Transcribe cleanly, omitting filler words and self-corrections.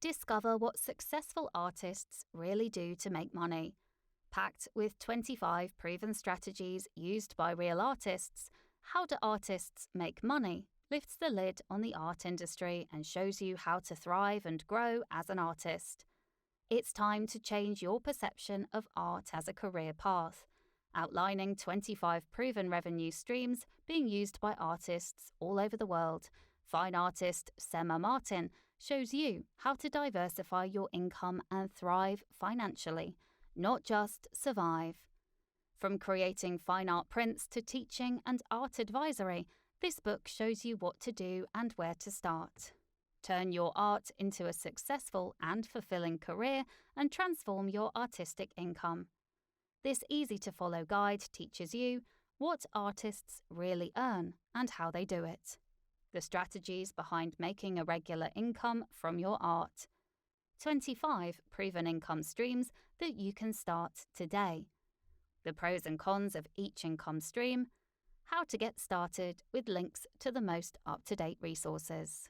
Discover what successful artists really do to make money. Packed with 25 proven strategies used by real artists, How Do Artists Make Money lifts the lid on the art industry and shows you how to thrive and grow as an artist. It's time to change your perception of art as a career path, outlining 25 proven revenue streams being used by artists all over the world. Fine artist Sema Martin shows you how to diversify your income and thrive financially, not just survive. From creating fine art prints to teaching and art advisory, this book shows you what to do and where to start. Turn your art into a successful and fulfilling career and transform your artistic income. This easy-to-follow guide teaches you what artists really earn and how they do it, the strategies behind making a regular income from your art, 25 proven income streams that you can start today, the pros and cons of each income stream, how to get started with links to the most up-to-date resources.